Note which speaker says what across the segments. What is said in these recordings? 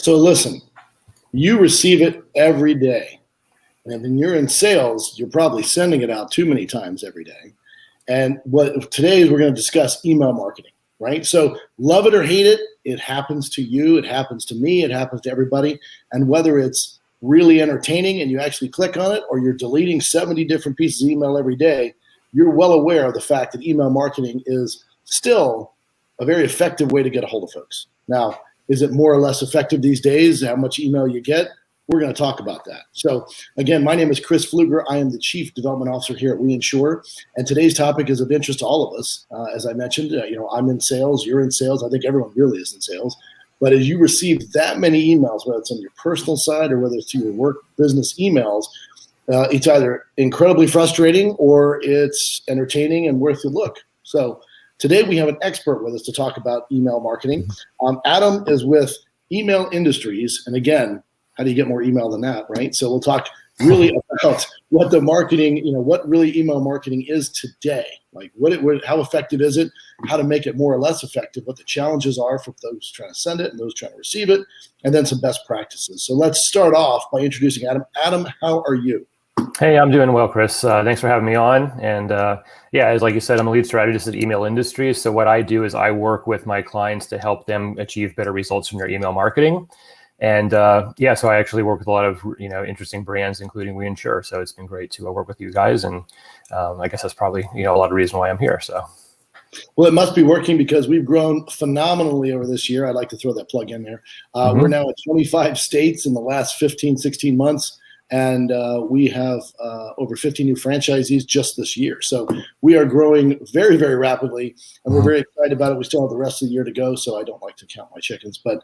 Speaker 1: So listen, you receive it every day. And when you're in sales, you're probably sending it out too many times every day. And what today we're going to discuss email marketing, right? So love it or hate it, it happens to you, it happens to me, it happens to everybody. And whether it's really entertaining and you actually click on it, or you're deleting 70 different pieces of email every day, you're well aware of the fact that email marketing is still a very effective way to get a hold of folks. Now, is it more or less effective these days? How much email you get? We're going to talk about that. So again, my name is Chris Pfluger. I am the Chief Development Officer here at WeInsure. And today's topic is of interest to all of us. As I mentioned, I'm in sales, you're in sales. I think everyone really is in sales. But as you receive that many emails, whether it's on your personal side or whether it's through your work business emails, it's either incredibly frustrating or it's entertaining and worth a look. So today we have an expert with us to talk about email marketing. Adam is with Email Industries. And again, how do you get more email than that, right? So we'll talk really about what the marketing, what really email marketing is today. Like how effective is it? How to make it more or less effective? What the challenges are for those trying to send it and those trying to receive it, and then some best practices. So let's start off by introducing Adam. Adam, how are you?
Speaker 2: Hey, I'm doing well, Chris. Thanks for having me on. And as like you said, I'm a lead strategist at Email Industries. So what I do is I work with my clients to help them achieve better results from their email marketing. And so I actually work with a lot of interesting brands, including WeInsure. So it's been great to work with you guys, and I guess that's probably a lot of reason why I'm here. So,
Speaker 1: well, it must be working because we've grown phenomenally over this year. I'd like to throw that plug in there. We're now in 25 states in the last 15, 16 months, and we have over 50 new franchisees just this year. So we are growing very, very rapidly, and we're very excited about it. We still have the rest of the year to go, so I don't like to count my chickens, but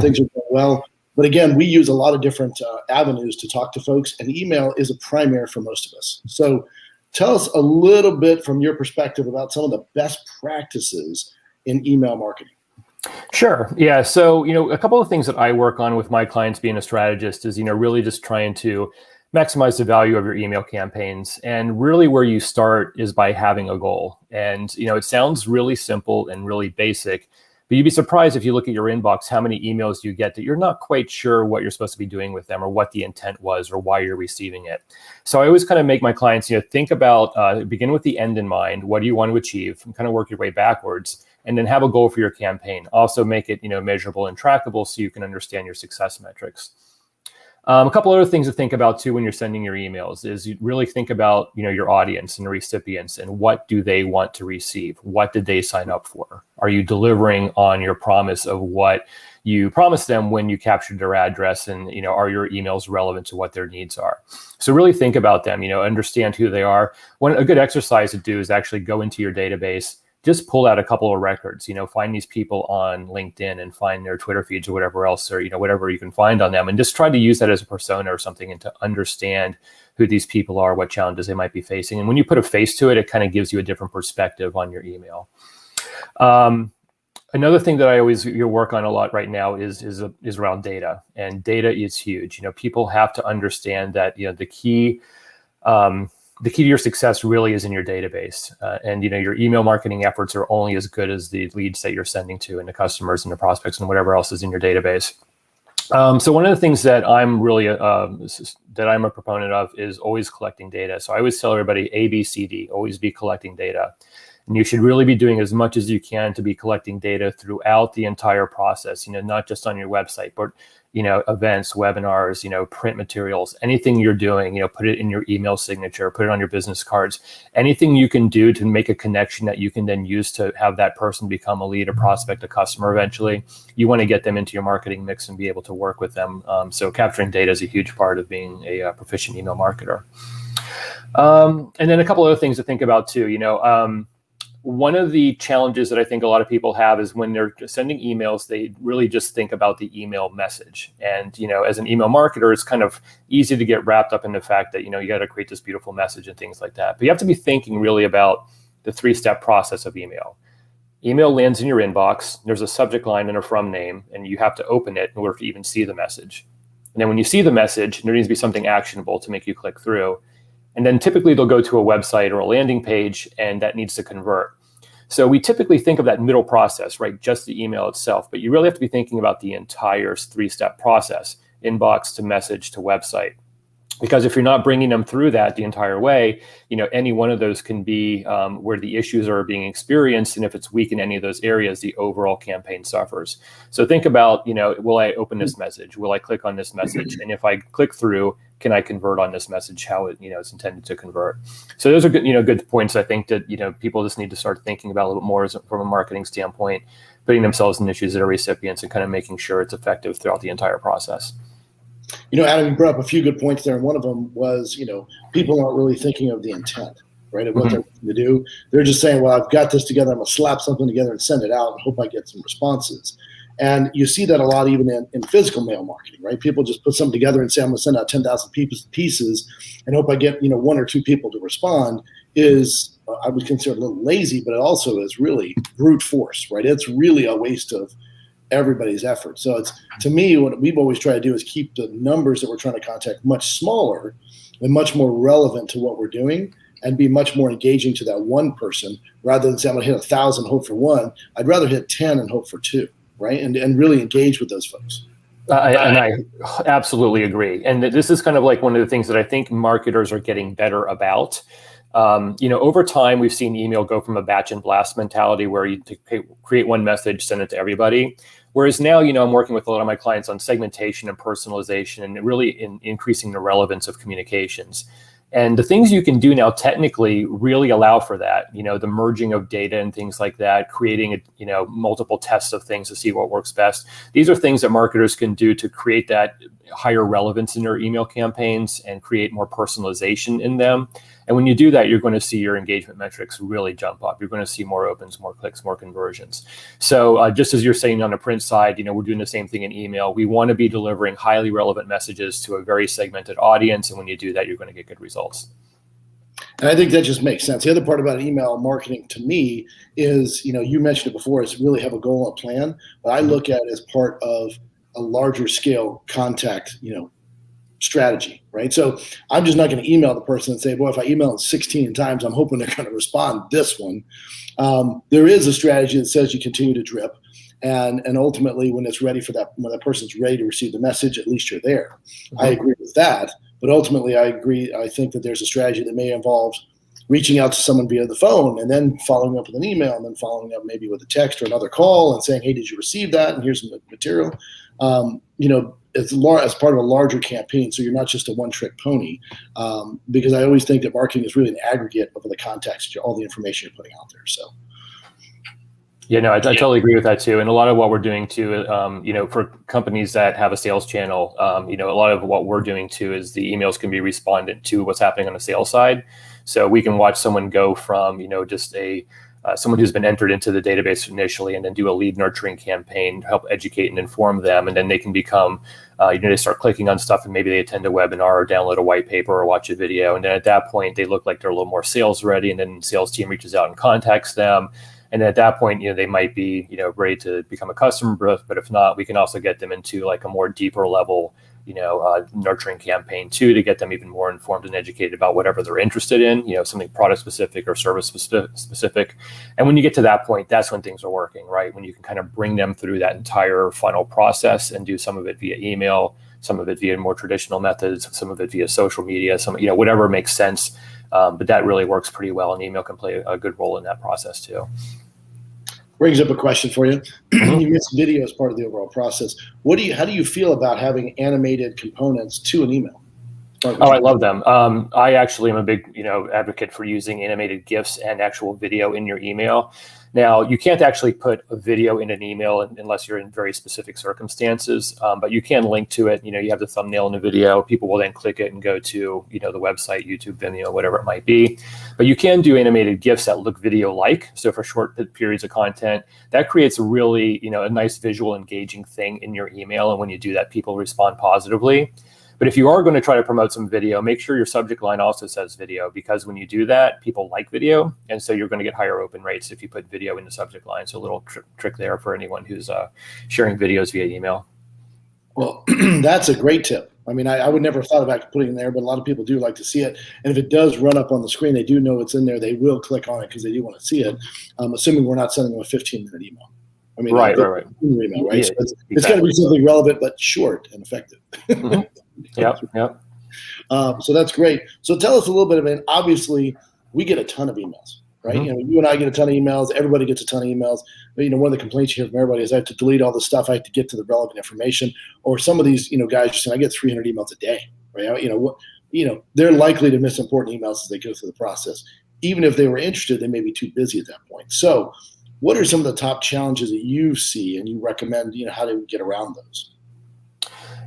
Speaker 1: things are going well. But again, we use a lot of different avenues to talk to folks, and email is a primary for most of us. So tell us a little bit from your perspective about some of the best practices in email marketing.
Speaker 2: Sure. Yeah. So, a couple of things that I work on with my clients being a strategist is, really just trying to maximize the value of your email campaigns. And really where you start is by having a goal. And, it sounds really simple and really basic, but you'd be surprised if you look at your inbox, how many emails you get that you're not quite sure what you're supposed to be doing with them or what the intent was or why you're receiving it. So I always kind of make my clients, think about, begin with the end in mind. What do you want to achieve? And kind of work your way backwards, and then have a goal for your campaign. Also make it, measurable and trackable so you can understand your success metrics. A couple other things to think about too when you're sending your emails is you really think about, your audience and the recipients and what do they want to receive? What did they sign up for? Are you delivering on your promise of what you promised them when you captured their address, and, are your emails relevant to what their needs are? So really think about them, understand who they are. A good exercise to do is actually go into your database, just pull out a couple of records, find these people on LinkedIn and find their Twitter feeds or whatever else, or, whatever you can find on them, and just try to use that as a persona or something and to understand who these people are, what challenges they might be facing. And when you put a face to it, it kind of gives you a different perspective on your email. Another thing that I always work on a lot right now is around data, and data is huge. People have to understand that, the key to your success really is in your database. And, your email marketing efforts are only as good as the leads that you're sending to, and the customers and the prospects and whatever else is in your database. So one of the things that I'm really, that I'm a proponent of is always collecting data. So I always tell everybody ABCD, always be collecting data. And you should really be doing as much as you can to be collecting data throughout the entire process, not just on your website, but events, webinars, print materials, anything you're doing, put it in your email signature, put it on your business cards, anything you can do to make a connection that you can then use to have that person become a lead, a prospect, a customer eventually. You want to get them into your marketing mix and be able to work with them. So capturing data is a huge part of being a proficient email marketer. And then a couple other things to think about too, one of the challenges that I think a lot of people have is when they're sending emails, they really just think about the email message. And, as an email marketer, it's kind of easy to get wrapped up in the fact that, you got to create this beautiful message and things like that. But you have to be thinking really about the 3-step process of email. Email lands in your inbox. There's a subject line and a from name, and you have to open it in order to even see the message. And then when you see the message, there needs to be something actionable to make you click through. And then typically they'll go to a website or a landing page, and that needs to convert. So we typically think of that middle process, right? Just the email itself, but you really have to be thinking about the entire 3-step process, inbox to message to website. Because if you're not bringing them through that the entire way, any one of those can be where the issues are being experienced. And if it's weak in any of those areas, the overall campaign suffers. So think about, will I open this message? Will I click on this message? And if I click through, can I convert on this message how it's intended to convert? So those are good, good points. I think that, people just need to start thinking about a little bit more from a marketing standpoint, putting themselves in the shoes of their recipients and kind of making sure it's effective throughout the entire process.
Speaker 1: Adam, you brought up a few good points there, and one of them was, people aren't really thinking of the intent, right, of what they're going to do. They're just saying, well, I've got this together, I'm going to slap something together and send it out and hope I get some responses. And you see that a lot even in physical mail marketing, right? People just put something together and say, I'm going to send out 10,000 pieces and hope I get, 1 or 2 people to respond is, I would consider a little lazy, but it also is really brute force, right? It's really a waste of everybody's effort. So it's, to me, what we've always tried to do is keep the numbers that we're trying to contact much smaller and much more relevant to what we're doing and be much more engaging to that one person rather than say, I'm going to hit 1,000, hope for 1. I'd rather hit 10 and hope for 2, right? And really engage with those folks.
Speaker 2: I absolutely agree. And this is kind of like one of the things that I think marketers are getting better about. Over time, we've seen email go from a batch and blast mentality where you create one message, send it to everybody. Whereas now, I'm working with a lot of my clients on segmentation and personalization and really increasing the relevance of communications. And the things you can do now technically really allow for that, the merging of data and things like that, creating, multiple tests of things to see what works best. These are things that marketers can do to create that higher relevance in their email campaigns and create more personalization in them. And when you do that, you're going to see your engagement metrics really jump up. You're going to see more opens, more clicks, more conversions. So just as you're saying on the print side, we're doing the same thing in email. We want to be delivering highly relevant messages to a very segmented audience. And when you do that, you're going to get good results.
Speaker 1: And I think that just makes sense. The other part about email marketing to me is, you mentioned it before, is really have a goal and a plan, but I look at it as part of a larger scale contact, strategy, right? So I'm just not going to email the person and say, boy, if I email them 16 times, I'm hoping they're going to respond this one. There is a strategy that says you continue to drip. And ultimately, when it's ready for that, when that person's ready to receive the message, at least you're there. I agree with that. But ultimately, I think that there's a strategy that may involve reaching out to someone via the phone and then following up with an email and then following up maybe with a text or another call and saying, hey, did you receive that? And here's some material. As part of a larger campaign, so you're not just a one-trick pony, because I always think that marketing is really an aggregate of the context, all the information you're putting out there. So,
Speaker 2: I totally agree with that too. And a lot of what we're doing too, for companies that have a sales channel, a lot of what we're doing too is the emails can be respondent to what's happening on the sales side. So we can watch someone go from, just someone who's been entered into the database initially and then do a lead nurturing campaign to help educate and inform them. And then they can become, they start clicking on stuff and maybe they attend a webinar or download a white paper or watch a video. And then at that point, they look like they're a little more sales ready. And then the sales team reaches out and contacts them. And then at that point, they might be, ready to become a customer. But if not, we can also get them into like a more deeper level nurturing campaign too, to get them even more informed and educated about whatever they're interested in, something product specific or service specific. And when you get to that point, that's when things are working, right? When you can kind of bring them through that entire funnel process and do some of it via email, some of it via more traditional methods, some of it via social media, whatever makes sense. But that really works pretty well, and email can play a good role in that process too.
Speaker 1: Brings up a question for you. You mentioned video as part of the overall process. How do you feel about having animated components to an email?
Speaker 2: Oh, I love them. I actually am a big, advocate for using animated GIFs and actual video in your email. Now, you can't actually put a video in an email unless you're in very specific circumstances, but you can link to it. You have the thumbnail in the video. People will then click it and go to, the website, YouTube, Vimeo, whatever it might be. But you can do animated GIFs that look video-like. So for short periods of content, that creates a really, a nice visual engaging thing in your email. And when you do that, people respond positively. But if you are going to try to promote some video, make sure your subject line also says video, because when you do that, people like video. And so you're going to get higher open rates if you put video in the subject line. So a little trick there for anyone who's sharing videos via email.
Speaker 1: Well, that's a great tip. I mean, I would never have thought about putting it there, but a lot of people do like to see it. And if it does run up on the screen, they do know it's in there. They will click on it because they do want to see it, assuming we're not sending them a 15-minute email. I mean,
Speaker 2: right.
Speaker 1: Email, right?
Speaker 2: Yeah,
Speaker 1: so it's got to be something relevant, but short and effective.
Speaker 2: Mm-hmm. Yep.
Speaker 1: So that's great. So tell us a little bit of it. Obviously, we get a ton of emails, right?
Speaker 2: Mm-hmm.
Speaker 1: You and I get a ton of emails. Everybody gets a ton of emails. But, one of the complaints you hear from everybody is I have to delete all the stuff. I have to get to the relevant information. Or some of these, guys are saying I get 300 emails a day, right? They're likely to miss important emails as they go through the process. Even if they were interested, they may be too busy at that point. So what are some of the top challenges that you see and you recommend, how to get around those?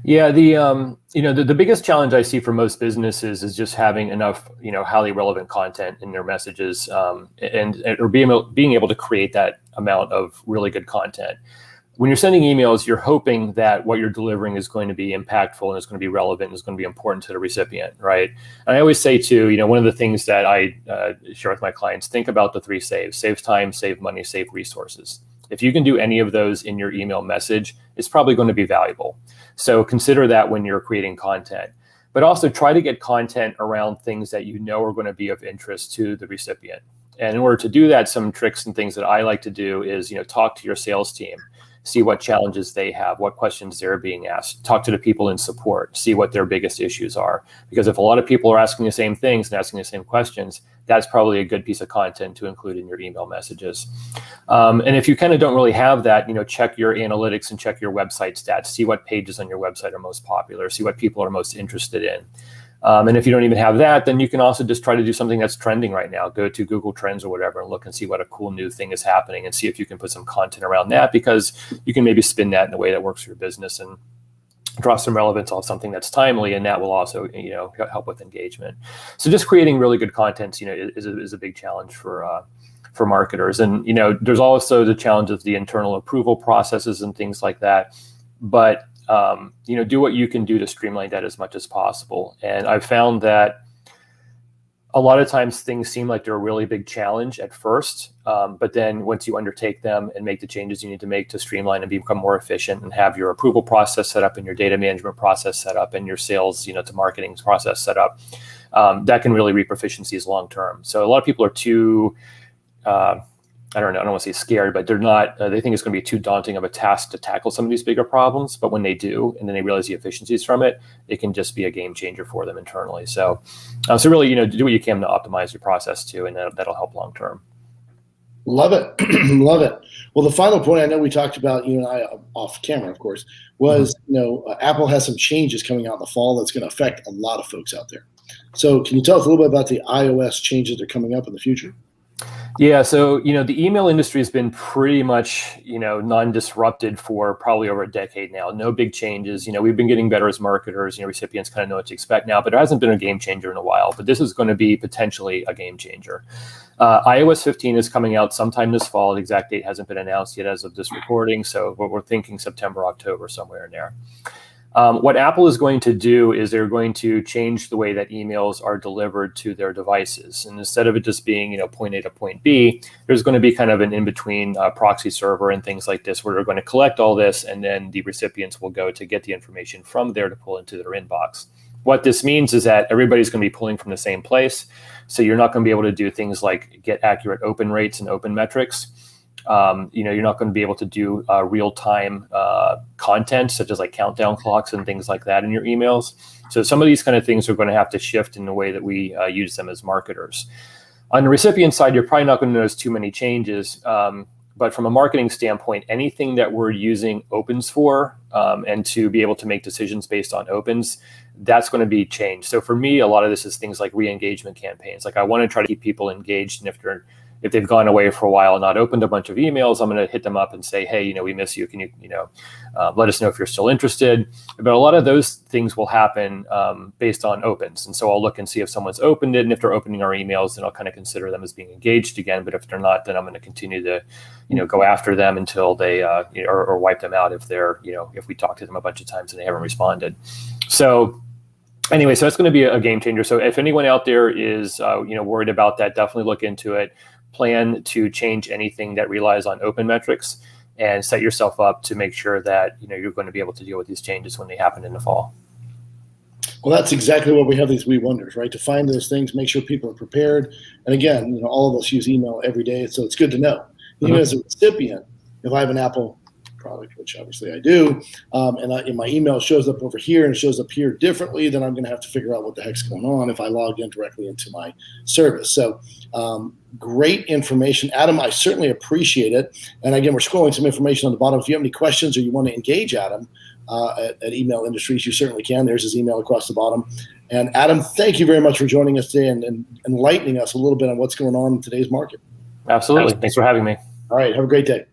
Speaker 2: Yeah, the biggest challenge I see for most businesses is just having enough, highly relevant content in their messages, or being able to create that amount of really good content. When you're sending emails, you're hoping that what you're delivering is going to be impactful and it's going to be relevant and it's going to be important to the recipient, right? And I always say too, one of the things that I share with my clients, think about the 3 saves: save time, save money, save resources. If you can do any of those in your email message, it's probably going to be valuable. So consider that when you're creating content, but also try to get content around things that are going to be of interest to the recipient. And in order to do that, some tricks and things that I like to do is, talk to your sales team, see what challenges they have, what questions they're being asked, talk to the people in support, see what their biggest issues are. Because if a lot of people are asking the same things and asking the same questions, that's probably a good piece of content to include in your email messages. And if you kind of don't really have that, check your analytics and check your website stats, see what pages on your website are most popular, see what people are most interested in. And if you don't even have that, then you can also just try to do something that's trending right now. Go to Google Trends or whatever and look and see what a cool new thing is happening and see if you can put some content around that, because you can maybe spin that in a way that works for your business and draw some relevance on something that's timely, and that will also help with engagement. So just creating really good content is a big challenge for marketers. And there's also the challenge of the internal approval processes and things like that. But do what you can do to streamline that as much as possible. And I've found that a lot of times things seem like they're a really big challenge at first, but then once you undertake them and make the changes you need to make to streamline and become more efficient and have your approval process set up and your data management process set up and your sales, to marketing process set up, that can really reap efficiencies long term. So a lot of people are too I don't want to say scared, but they're not, they think it's going to be too daunting of a task to tackle some of these bigger problems. But when they do, and then they realize the efficiencies from it, it can just be a game changer for them internally. So really, do what you can to optimize your process too, and that'll help long term.
Speaker 1: Love it. Love it. Well, the final point I know we talked about, you and I off camera, of course, was, Apple has some changes coming out in the fall that's going to affect a lot of folks out there. So can you tell us a little bit about the iOS changes that are coming up in the future?
Speaker 2: Yeah, so the email industry has been pretty much non-disrupted for probably over a decade now. No big changes. We've been getting better as marketers. Recipients kind of know what to expect now, but it hasn't been a game changer in a while. But this is going to be potentially a game changer. iOS 15 is coming out sometime this fall. The exact date hasn't been announced yet as of this recording, so we're thinking September, October, somewhere in there. What Apple is going to do is they're going to change the way that emails are delivered to their devices. And instead of it just being, point A to point B, there's going to be kind of an in-between proxy server and things like this, where they're going to collect all this, and then the recipients will go to get the information from there to pull into their inbox. What this means is that everybody's going to be pulling from the same place. So you're not going to be able to do things like get accurate open rates and open metrics. You're not going to be able to do real-time content, such as like countdown clocks and things like that in your emails. So some of these kind of things are going to have to shift in the way that we use them as marketers. On the recipient side, you're probably not going to notice too many changes. But from a marketing standpoint, anything that we're using opens for and to be able to make decisions based on opens, that's going to be changed. So for me, a lot of this is things like re-engagement campaigns. Like I want to try to keep people engaged, and if they've gone away for a while and not opened a bunch of emails, I'm going to hit them up and say, hey, we miss you. Can you, let us know if you're still interested? But a lot of those things will happen based on opens. And so I'll look and see if someone's opened it. And if they're opening our emails, then I'll kind of consider them as being engaged again. But if they're not, then I'm going to continue to, go after them until they, or wipe them out if they're, if we talk to them a bunch of times and they haven't responded. So anyway, so that's going to be a game changer. So if anyone out there is, worried about that, definitely look into it. Plan to change anything that relies on open metrics and set yourself up to make sure that you're going to be able to deal with these changes when they happen in the fall.
Speaker 1: Well, that's exactly what we have these We Wonders, right? To find those things, make sure people are prepared. And again, all of us use email every day, so it's good to know. Even as a recipient, if I have an Apple product, which obviously I do, and my email shows up over here and shows up here differently, then I'm going to have to figure out what the heck's going on if I logged in directly into my service. So great information. Adam, I certainly appreciate it. And again, we're scrolling some information on the bottom. If you have any questions or you want to engage Adam at Email Industries, you certainly can. There's his email across the bottom. And Adam, thank you very much for joining us today and enlightening us a little bit on what's going on in today's market.
Speaker 2: Absolutely. Thanks for having me.
Speaker 1: All right. Have a great day.